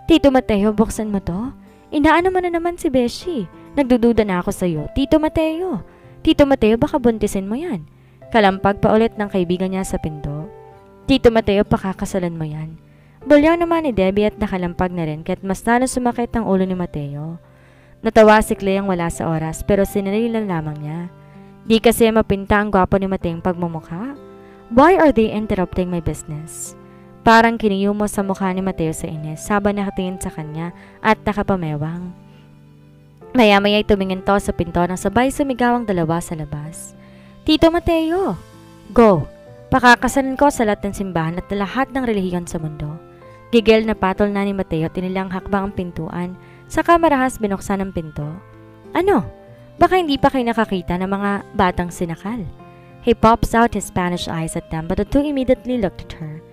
Tito Mateo, buksan mo to. Inaano mo na naman si Beshi. Nagdududa na ako sa'yo. Tito Mateo. Tito Mateo, baka buntisin mo yan. Kalampag pa ulit ng kaibigan niya sa pinto. Tito Mateo, pakakasalan mo yan. Bulyaw naman ni Debbie at nakalampag na rin kaya't mas lalo sumakit ang ulo ni Mateo. Natawa si Clea ang wala sa oras pero sinalilan lamang niya. Di kasi mapinta ang gwapo ni Mateo ang pagmumukha. Why are they interrupting my business? Parang kiniyumo sa mukha ni Mateo sa inis habang nakatingin sa kanya at nakapamewang. Maya-maya'y tumingin to sa pinto nang sabay sumigaw ang dalawa sa labas. Tito Mateo! Go! Pakakasalan ko sa lahat ng simbahan at lahat ng relihiyon sa mundo. Gigil na patol na ni Mateo tinilang hakbang ang pintuan, saka marahas binuksan ang pinto. Ano? Baka hindi pa kayo nakakita ng mga batang sinakal. He pops out his Spanish eyes at them but the two immediately looked at her.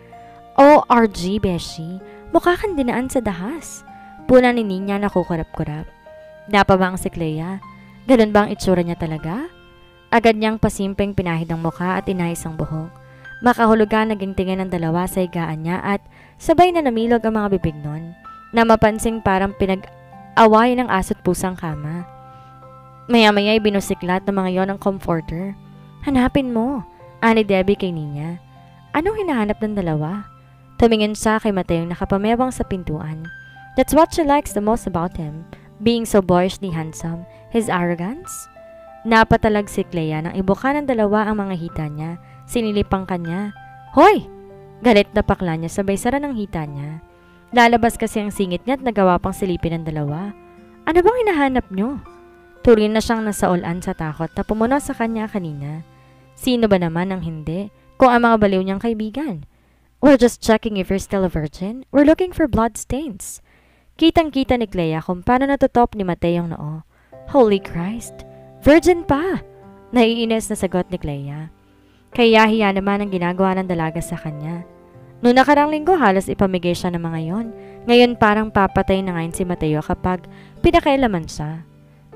O.R.G. Beshi, mukha kang dinaan sa dahas. Puna ni Ninya na kukurap-kurap. Dapa ba ang si Clea? Ganun ba ang itsura niya talaga? Agad niyang pasimpeng pinahid ang mukha at inayos ang buhok. Makahulugan naging tingin ng dalawa sa higaan niya at sabay na namilog ang mga bibig nun na mapansing parang pinag-away ng aso't pusang kama. Maya-maya'y binusiklat ng mga yon ng comforter. Hanapin mo, ani Debbie kay Ninya. Anong hinahanap ng dalawa? Tumingin siya kay Mateo nakapamewang sa pintuan. That's what she likes the most about him, being so boyishly handsome, his arrogance. Napatalag si Clea nang ibuka ng dalawa ang mga hita niya, sinilipang kanya. Hoy! Galit na pakla niya sabay sara ng hita niya. Lalabas kasi ang singit niya at nagawa pang silipin ng dalawa. Ano bang hinahanap niyo? Tuloy na siyang nasaulan sa takot na pumuno sa kanya kanina. Sino ba naman ang hindi kung ang mga baliw niyang kaibigan? We're just checking if you're still a virgin. We're looking for blood stains. Kitang-kita ni Clea kung paano natutop ni Mateo ang noo. Holy Christ! Virgin pa! Naiinis na sagot ni Clea. Kaya hiya naman ang ginagawa ng dalaga sa kanya. Noong nakarang linggo halos ipamigay siya ng mga yon. Ngayon parang papatay na ngayon si Mateo kapag pinakailaman siya.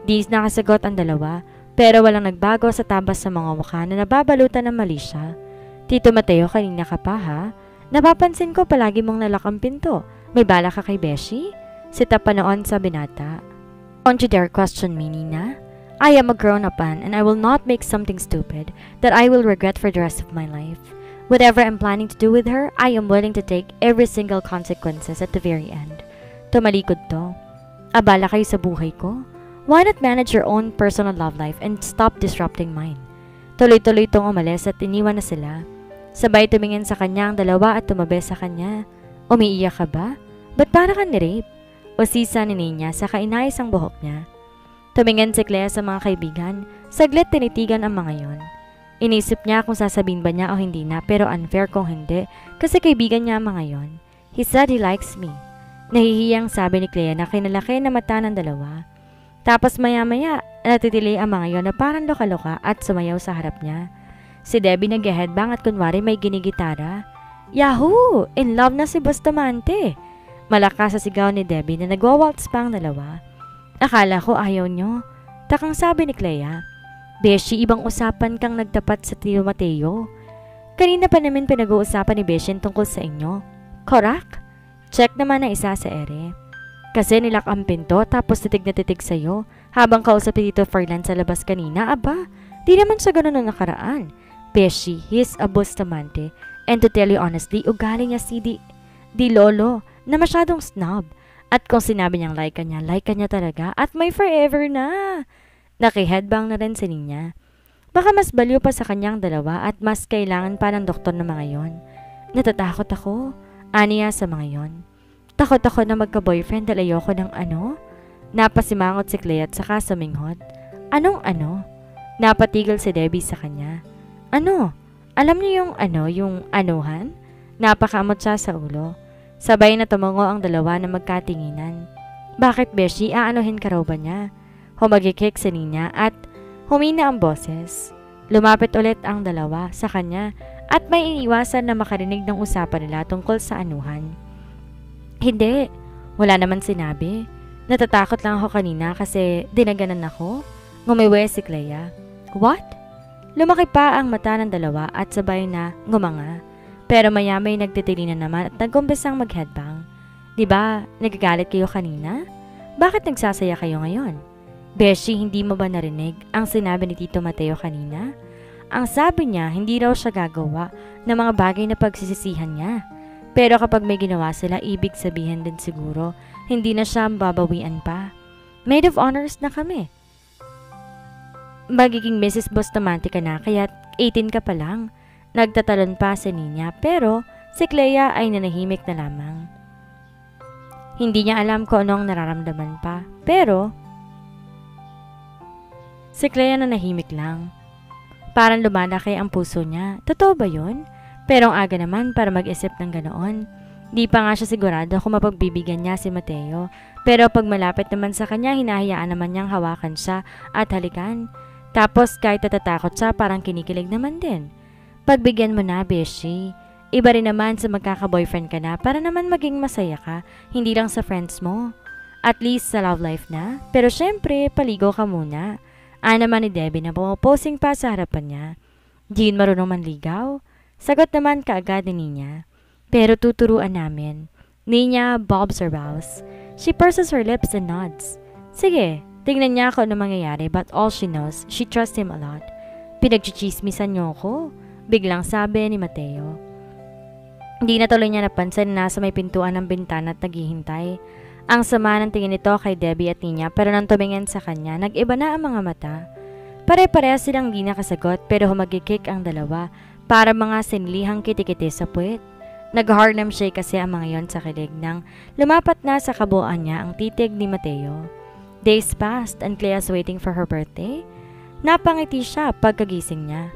Di nakasagot ang dalawa pero walang nagbago sa tabas sa mga mukha na nababalutan ng mali siya. Tito Mateo, kanina ka pa ha? Napapansin ko palagi mong nalak ang pinto. May bala ka kay Beshi? Sita pa noon sa binata. Don't you dare question me, Nina. I am a grown-up man and I will not make something stupid that I will regret for the rest of my life. Whatever I'm planning to do with her, I am willing to take every single consequences at the very end. Tumalikod to. Abala kayo sa buhay ko? Why not manage your own personal love life and stop disrupting mine? Tuloy-tuloy tong umalis at iniwan na sila. Sabay tumingin sa kanya ang dalawa at tumabi sa kanya. Umiiyak ka ba? Ba't para ka ni-rape? Usisa ni Ninya sa kainayos ang buhok niya. Tumingin si Clea sa mga kaibigan. Saglit tinitigan ang mga yon. Inisip niya kung sasabihin ba niya o hindi na pero unfair kung hindi kasi kaibigan niya ang mga yon. He said he likes me. Nahihiyang sabi ni Clea na kinalaki na mata ng dalawa. Tapos maya-maya, natitili ang mga yon na parang loka-loka at sumayaw sa harap niya. Si Debbie nag-headbang at kunwari may ginigitara. Yahoo! In love na si Bustamante! Malakas sa sigaw ni Debbie na nagwa-waltz pa ang dalawa. Akala ko ayaw nyo. Takang sabi ni Clea. Beshi, ibang usapan kang nagtapat sa Tito Mateo. Kanina pa namin pinag-uusapan ni Beshi tungkol sa inyo. Korak? Check naman ang isa sa ere. Kasi nilak ang pinto tapos titig na titig sa'yo habang kausap ni Tito Fernan sa labas kanina. Aba, di naman siya ganun na nakaraan. Beshi, he's a Bustamante. And to tell you honestly, ugali niya si Di Lolo na masyadong snob. At kung sinabi niyang like ka niya talaga at may forever na. Naki-headbang na rin si Ninya. Baka mas baliw pa sa kanyang dalawa at mas kailangan pa ng doktor ng mga yon. Natatakot ako, aniya sa mga yon. Takot ako na magka-boyfriend dahil ayoko ng ano? Napasimangot si Clea at saka suminghot. Anong ano? Napatigil si Debbie sa kanya. Ano? Alam niyo yung ano, yung anuhan? Napakamot siya sa ulo. Sabay na tumungo ang dalawa na magkatinginan. Bakit Beshi, aanuhin ka raw ba niya? Humagikik si Ninya at humina ang boses. Lumapit ulit ang dalawa sa kanya at may iniwasan na makarinig ng usapan nila tungkol sa anuhan. Hindi, wala naman sinabi. Natatakot lang ako kanina kasi dinaganan ako. Ngumiwi si Clea. What? Lumaki pa ang mata ng dalawa at sabay na ngumanga. Pero maya may nagtitili na naman at nagkumpisang mag-headbang. Di ba, nagagalit kayo kanina? Bakit nagsasaya kayo ngayon? Beshi, hindi mo ba narinig ang sinabi ni Tito Mateo kanina? Ang sabi niya, hindi raw siya gagawa ng mga bagay na pagsisisihan niya. Pero kapag may ginawa sila, ibig sabihin din siguro, hindi na siya babawian pa. Maid of honors na kami. Magiging Mrs. Bustamante ka na, kaya 18 ka pa lang. Nagtatalon pa si Nina, pero si Clea ay nanahimik na lamang. Hindi niya alam kung anong nararamdaman pa, pero si Clea nanahimik lang. Parang lumalaki ang puso niya. Totoo ba yun? Pero ang aga naman para mag-isip ng ganoon. Di pa nga siya sigurado kung mapagbibigyan niya si Mateo. Pero pag malapit naman sa kanya, hinahayaan naman niyang hawakan siya at halikan. Tapos kahit natatakot siya, parang kinikilig naman din. Pagbigyan mo na, Beshi. Iba rin naman sa magkaka-boyfriend ka na para naman maging masaya ka, hindi lang sa friends mo. At least sa love life na. Pero syempre, paligo ka muna. Naman ni Debbie na pumaposing pa sa harapan niya. Di yun marunong manligaw? Sagot naman kaagad ni Nina. Pero tuturuan namin. Nina bobs her brows. She purses her lips and nods. Sige, tingnan niya kung ano mangyayari, but all she knows, she trusts him a lot. Pinagchichismisan niyo ko? Biglang sabi ni Mateo. Hindi na tuloy niya napansin na nasa may pintuan ng bintana at naghihintay. Ang sama ng tingin nito kay Debbie at Nina, pero nang tumingin sa kanya, nag-iba na ang mga mata. Pare-parehas silang di nakasagot, pero humagikik ang dalawa para mga sinlihang kitikiti sa puwet. Nag-Harlem shake kasi ang mga yon sa kilig nang lumapat na sa kabuuan niya ang titig ni Mateo. Days passed and Clea's waiting for her birthday. Napangiti siya pagkagising niya.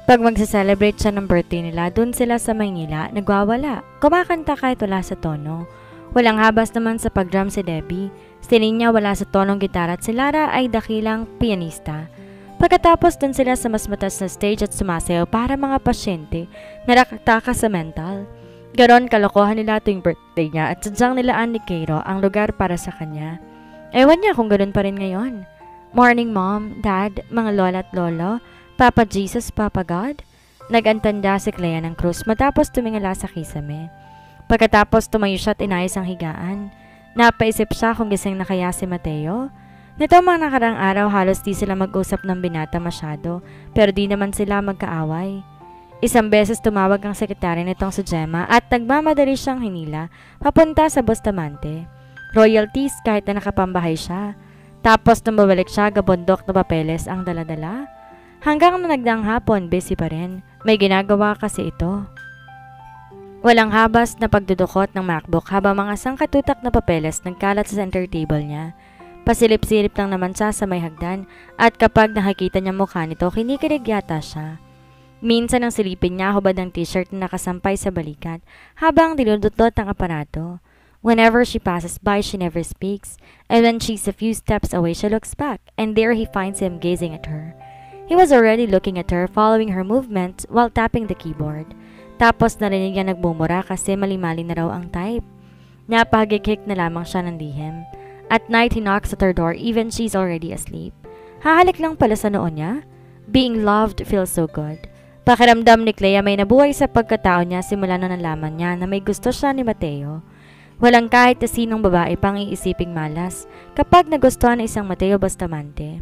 Pag magsa-celebrate siya ng birthday nila, dun sila sa Maynila, nagwawala. Kumakanta kahit wala sa tono. Walang habas naman sa pag-drum si Debbie. Si Nina wala sa tonong gitara at si Lara ay dakilang pianista. Pagkatapos dun sila sa mas matas na stage at sumasayaw para mga pasyente na nakataka sa mental. Ganon kalokohan nila tuwing birthday niya at sadyang nilaan ni Cairo ang lugar para sa kanya. Ewan niya kung ganon pa rin ngayon. Morning Mom, Dad, mga lola at lolo, Papa Jesus, Papa God. Nag-antanda si Clea ng krus matapos tumingala sa kisame. Pagkatapos tumayo siya at inayos ang higaan. Napaisip siya kung gising na kaya si Mateo. Nito mga nakarang araw halos di sila mag-usap ng binata masyado, pero di naman sila magkaaway. Isang beses tumawag ang sekretary nitong si Gemma at nagmamadali siyang hinila papunta sa Bustamante. Royalties kahit na nakapambahay siya. Tapos nang mabalik siya, gabondok na papeles ang daladala. Hanggang na nagdaang hapon, busy pa rin. May ginagawa kasi ito. Walang habas na pagdudukot ng MacBook habang mga sangkatutak na papeles nagkalat sa center table niya. Pasilip-silip lang naman siya sa may hagdan at kapag nakikita niya mukha nito, kinikilig yata siya. Minsan ang silipin niya hubad ng t-shirt na nakasampay sa balikat habang dinudutot ang aparato. Whenever she passes by, she never speaks, and when she's a few steps away, she looks back, and there he finds him gazing at her. He was already looking at her, following her movements while tapping the keyboard. Tapos narinig niya nagbumura kasi mali-mali na raw ang type. Napahagikik na lamang siya ng lihim. At night, he knocks at her door even she's already asleep. Hahalik lang pala sa noon niya. Being loved feels so good. Pakiramdam ni Clea may nabuhay sa pagkatao niya simula na nalaman niya na may gusto siya ni Mateo. Walang kahit na sinong babae pang iisiping malas kapag nagustuhan ng isang Mateo Bustamante.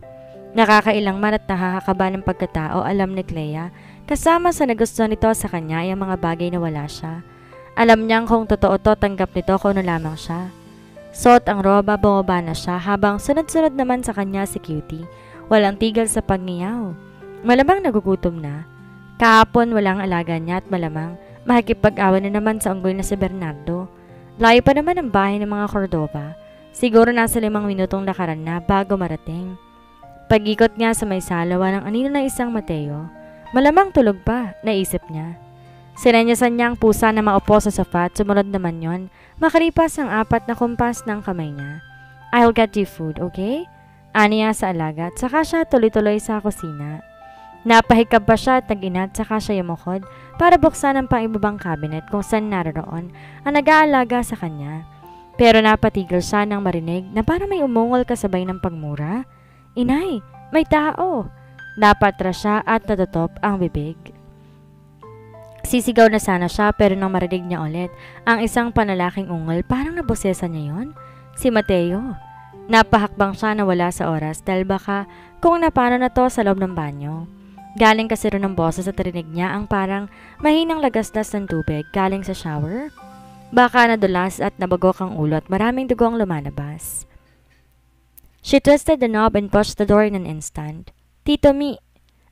Nakakailang man at nakakakaba ng pagkatao, alam ni Clea, kasama sa nagustuhan nito sa kanya ay ang mga bagay na wala siya. Alam niyang kung totoo to, tanggap nito kung ano lamang siya. Suot ang roba, bumaba na siya habang sunod-sunod naman sa kanya si Cutie. Walang tigil sa pagngiyaw. Malamang nagugutom na. Kahapon walang alaga niya at malamang makikipag-awan na naman sa unggoy na si Bernardo. Layo pa naman ang bahay ng mga Cordova. Siguro nasa 5 minutong lakaran na bago marating. Pag-ikot niya sa may salawa ng anino na isang Mateo, malamang tulog pa, naisip niya. Sinenyasan niya ang pusa na maupo sa sofa at sumunod naman yon, makalipas ang 4 na kumpas ng kamay niya. I'll get you food, okay? Aniya sa alaga at saka siya tuloy-tuloy sa kusina. Napahikab pa siya at nag-inat saka siya yumukod para buksan ang pang-ibabang cabinet kung saan naroon ang nag-aalaga sa kanya. Pero napatigil siya nang marinig na para may umungol kasabay ng pagmura. Inay, may tao! Napatras siya at natutop ang bibig. Sisigaw na sana siya pero nang marinig niya ulit ang isang panalaking ungol, parang nabosesa niya yon. Si Mateo. Napahakbang siya na wala sa oras dahil baka kung napano na to sa loob ng banyo. Galing kasi rin ng boses at rinig niya ang parang mahinang lagasdas ng tubig galing sa shower. Baka nadulas at nabagok ang ulo at maraming dugo ang lumalabas. She twisted the knob and pushed the door in an instant. Tito Mi!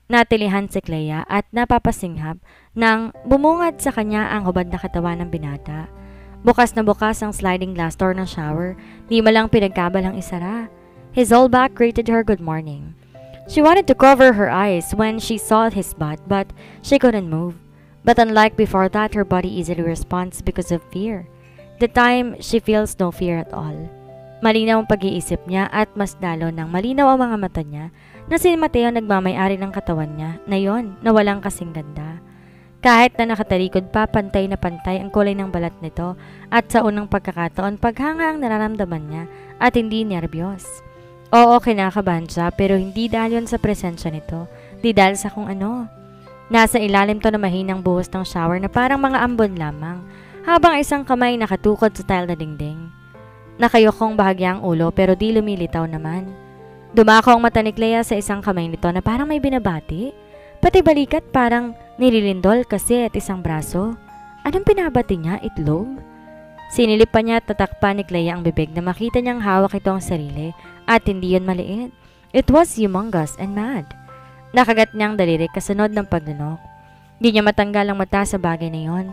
Natilihan si Clea at napapasinghap nang bumungad sa kanya ang hubad na katawan ng binata. Bukas na bukas ang sliding glass door ng shower, di malang pinagkabalang isara. His old back greeted her good morning. She wanted to cover her eyes when she saw his butt, but she couldn't move. But unlike before that, her body easily responds because of fear. The time, she feels no fear at all. Malinaw ang pag-iisip niya at mas lalo nang malinaw ang mga mata niya na si Mateo nagmamay-ari ng katawan niya na yon na walang kasing ganda. Kahit na nakatalikod pa, pantay na pantay ang kulay ng balat nito at sa unang pagkakataon paghanga ang nararamdaman niya at hindi nerbiyos. Oo, kinakabahan siya pero hindi dahil yun sa presensya nito, di dahil sa kung ano. Nasa ilalim to na mahinang buhos ng shower na parang mga ambon lamang habang isang kamay nakatukod sa tile na dingding. Nakayokong bahagya ang ulo pero di lumilitaw naman. Dumako ang mata ni Clea sa isang kamay nito na parang may binabati. Pati balikat parang nililindol kasi at isang braso. Anong pinabati niya? Itlog? Sinilip pa niya at tatakpan ni Clea ang bibig na makita niyang hawak ito ang sarili at hindi yun maliit. It was humongous and mad. Nakagat niyang daliri kasunod ng pagnunok. Di niya matanggal ang mata sa bagay na yon.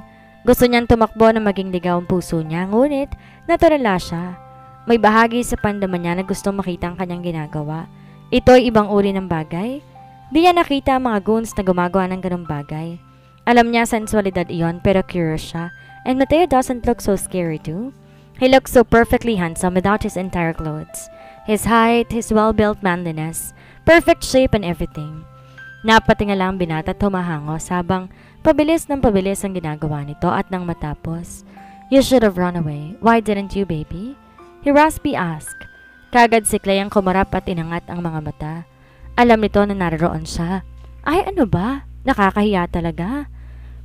Gusto niyang tumakbo na maging ligaw ang puso niya, ngunit naturala siya. May bahagi sa pandaman niya na gustong makita ang kanyang ginagawa. Ito'y ibang uri ng bagay. Di niya nakita ang mga goons na gumagawa ng ganung bagay. Alam niya sensualidad iyon pero curious siya. And Mateo doesn't look so scary too. He looks so perfectly handsome without his entire clothes. His height, his well-built manliness, perfect shape and everything. Napatingala ang binata at humahangos habang pabilis ng pabilis ang ginagawa nito at nang matapos. You should have run away. Why didn't you, baby? He raspy asked. Kagad si Clea ang kumarap at inangat ang mga mata. Alam nito na naroon siya. Ay ano ba? Nakakahiya talaga.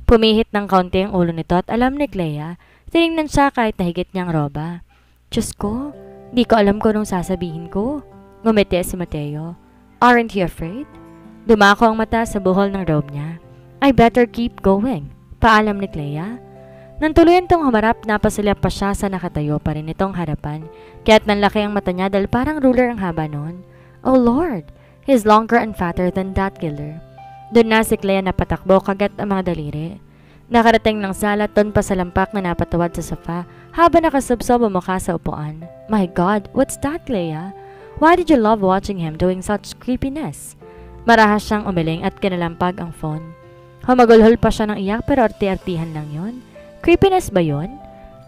Pumihit ng kaunti ang ulo nito at alam ni Clea, tinignan siya kahit nahigit niyang roba. Diyos ko, di ko alam kung anong sasabihin ko. Ngumiti si Mateo. Aren't you afraid? Dumako ang mata sa buhol ng robe niya. I better keep going. Paalam ni Clea. Nang tuluyan tong humarap, napasilap pa siya sa nakatayo pa rin itong harapan. Kaya't nanlaki ang mata niya dahil parang ruler ang haba noon. Oh Lord, he's longer and fatter than that killer. Doon na si Clea napatakbo kagat ang mga daliri. Nakarating ng sala ton pa sa lampak na napatuwad sa sofa habang nakasubsob ang mukha sa upuan. My God, what's that, Clea? Why did you love watching him doing such creepiness? Marahas siyang umiling at kinalampag ang phone. Humagulhol pa siya ng iyak pero arti-artihan lang yon. Creepiness ba yon?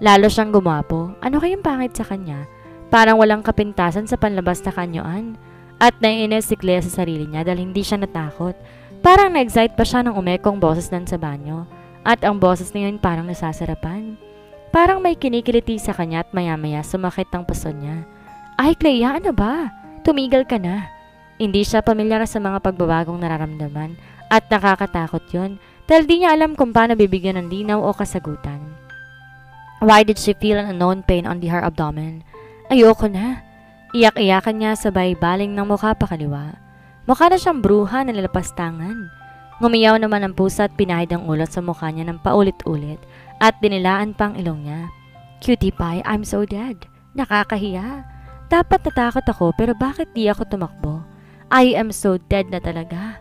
Lalo siyang gumapo. Ano kayang pangit sa kanya? Parang walang kapintasan sa panlabas na kanyoan. At naiinis si Clea sa sarili niya dahil hindi siya natakot. Parang na-excite pa siya ng umekong boses nan sa banyo. At ang boses na yun parang nasasarapan. Parang may kinikiliti sa kanya at maya-maya sumakit ang puso niya. Ay Clea, ano ba? Tumigil ka na. Hindi siya pamilyar sa mga pagbabagong nararamdaman at nakakatakot yun dahil di niya alam kung paano bibigyan ng linaw o kasagutan. Why did she feel an unknown pain on her abdomen? Ayoko na. Iyak-iyakan niya sabay baling ng mukha pakaliwa. Mukha na siyang bruha na lalapastangan. Ngumiyaw naman ang pusa at pinahid ang ulot sa mukha niya ng paulit-ulit at dinilaan pang ilong niya. Cutie pie, I'm so dead. Nakakahiya. Dapat natakot ako pero bakit di ako tumakbo? I am so dead na talaga.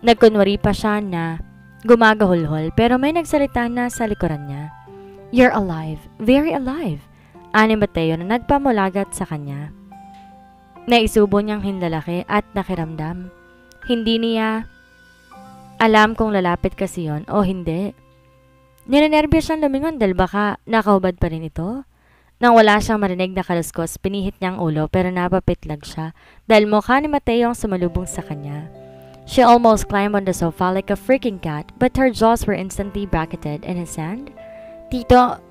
Nagkunwari pa siya na gumagahulhol pero may nagsalita na sa likuran niya. You're alive, very alive. Ani Mateo na nagpamulagat sa kanya. Naisubo niyang hinlalaki at nakiramdam. Hindi niya alam kung lalapit kasi yon o hindi. Ninenervyo siyang lumingon dahil baka nakahubad pa rin ito. Nang wala siyang marinig na kaluskos, pinihit niya ang ulo pero napapitlag siya dahil mukha ni Mateo ang sumalubong sa kanya. She almost climbed on the sofa like a freaking cat but her jaws were instantly bracketed in his hand. Tito,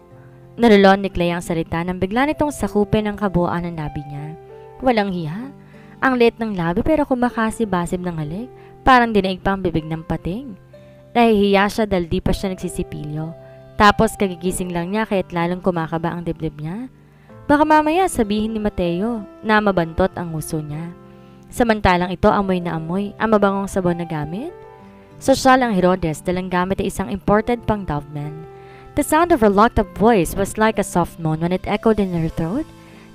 nalulon ni Clea ang salita nang bigla nitong sakupin ang kabuuan ng labi niya. Walang hiya. Ang liit ng labi pero kumakasi-basib ng halik, parang dinaig pa ang bibig ng pating. Nahihiya siya dahil di pa siya nagsisipilyo. Tapos kagigising lang niya kaya't lalong kumakaba ang dibdib niya. Baka mamaya sabihin ni Mateo na mabantot ang nguso niya. Samantalang ito amoy na amoy ang mabangong sabon na gamit. Sosyal ang Herodes dahil ang gamit ay isang imported pang Doveman. The sound of her locked-up voice was like a soft moan when it echoed in her throat.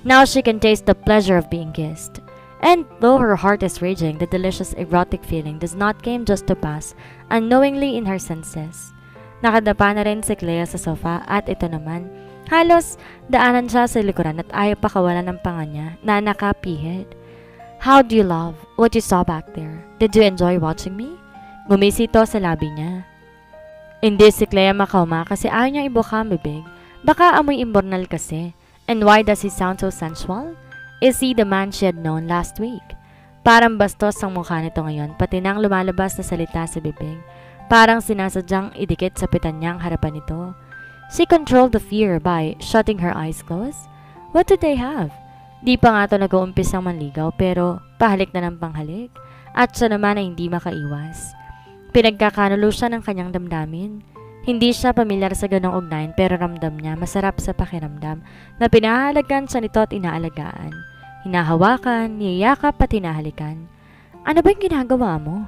Now she can taste the pleasure of being kissed. And though her heart is raging, the delicious erotic feeling does not come just to pass unknowingly in her senses. Nakadapa na rin si Clea sa sofa at ito naman, halos daanan siya sa likuran at ayaw pa kawalan ng panga niya na nakapihit. How do you love what you saw back there? Did you enjoy watching me? Ngumisi ito sa labi niya. Hindi si Clea makauma kasi ayaw niyang ibuka ang bibig. Baka amoy immornal kasi. And why does he sound so sensual? Is he the man she had known last week? Parang bastos ang mukha nito ngayon, pati nang lumalabas na salita sa bibig. Parang sinasadyang idikit sa pitan niya ang harapan nito. She controlled the fear by shutting her eyes closed. What did they have? Di pa nga ito nag-uumpisang manligaw pero pahalik na ng panghalik. At siya naman ay hindi makaiwas. Pinagkakanulo siya ng kanyang damdamin. Hindi siya pamilyar sa ganong ugnayan pero ramdam niya masarap sa pakiramdam na pinahalagan siya nito at inaalagaan. Hinahawakan, niyayakap at hinahalikan. Ano ba yung ginagawa mo?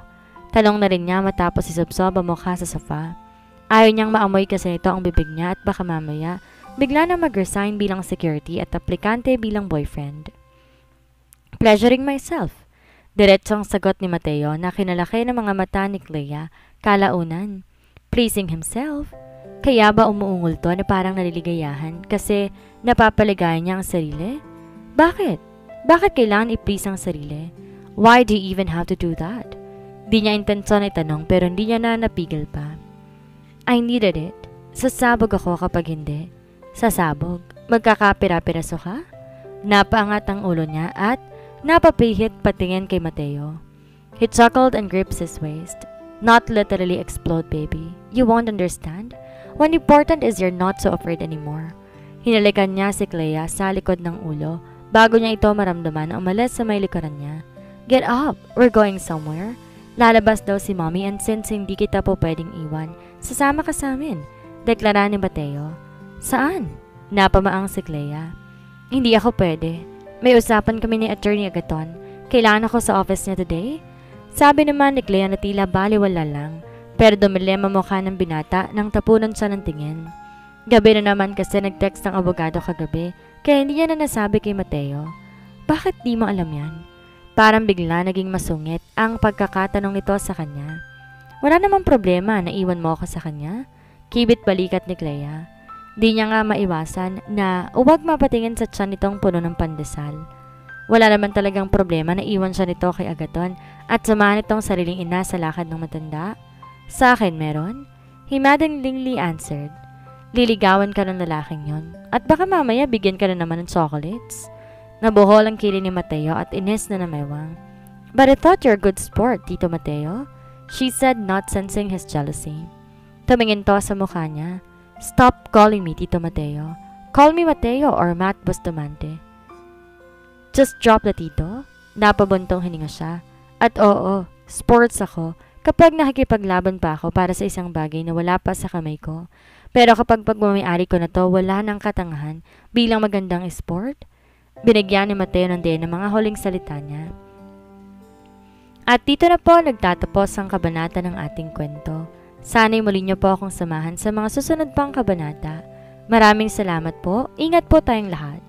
Talong na rin niya matapos isubsob ang mukha sa sofa. Ayaw niyang maamoy kasi nito ang bibig niya at baka mamaya bigla na mag-resign bilang security at aplikante bilang boyfriend. Pleasuring myself. Diretsong sagot ni Mateo na kinalaki ng mga mata ni Clea kalaunan. Pleasing himself. Kaya ba umuungol to na parang naliligayahan kasi napapaligayan niya ang sarili? Bakit? Bakit kailangan i-please ang sarili? Why do you even have to do that? Di niya intensyon itanong pero hindi niya na napigil pa. I needed it. Sasabog ako kapag hindi. Sasabog. Magkakapira-piraso ka? Napaangat ang ulo niya at napapihit patingin kay Mateo. He chuckled and gripped his waist. Not literally explode, baby. You won't understand. What important is you're not so afraid anymore. Hinalikan niya si Clea sa likod ng ulo bago niya ito maramdaman na umalis sa may likuran niya. Get up! We're going somewhere. Lalabas daw si mommy and since hindi kita po pwedeng iwan, sasama ka sa amin. Deklara ni Mateo. Saan? Napamaang si Clea. Hindi ako pwede. May usapan kami ni Attorney Agaton. Kailangan ako sa office niya today. Sabi naman ni Clea na tila baliwala lang, pero dumilema mukha ng binata nang tapunan siya ng tingin. Gabi na naman kasi nag-text ang abogado kagabi, kaya hindi niya na nasabi kay Mateo. Bakit di mo alam yan? Parang bigla naging masungit ang pagkakatanong nito sa kanya. Wala namang problema na iwan mo ako sa kanya. Kibit balikat ni Clea. Di niya nga maiwasan na huwag mapatingin sa tiyan nitong puno ng pandesal. Wala naman talagang problema na iwan siya nito kay Agaton at samahan itong sariling ina sa lakad ng matanda. Sa akin meron? He maddeningly answered. Liligawan ka ng lalaking yon at baka mamaya bigyan ka na naman ng chocolates. Nabuhol ang kili ni Mateo at ines na namewang. But I thought you're a good sport, Tito Mateo, she said, not sensing his jealousy. Tumingin to sa mukha niya. Stop calling me Tito Mateo. Call me Mateo or Matt Bustamante. Just drop the Tito. Napabuntong hininga siya. At oo, sports ako kapag nakikipaglaban pa ako para sa isang bagay na wala pa sa kamay ko. Pero kapag pagmamayari ko na to, wala nang katangahan bilang magandang sport. Binigyan ni Mateo ng din ng mga huling salita niya. At dito na po nagtatapos ang kabanata ng ating kwento. Sana'y muli niyo po akong samahan sa mga susunod pang kabanata. Maraming salamat po. Ingat po tayong lahat.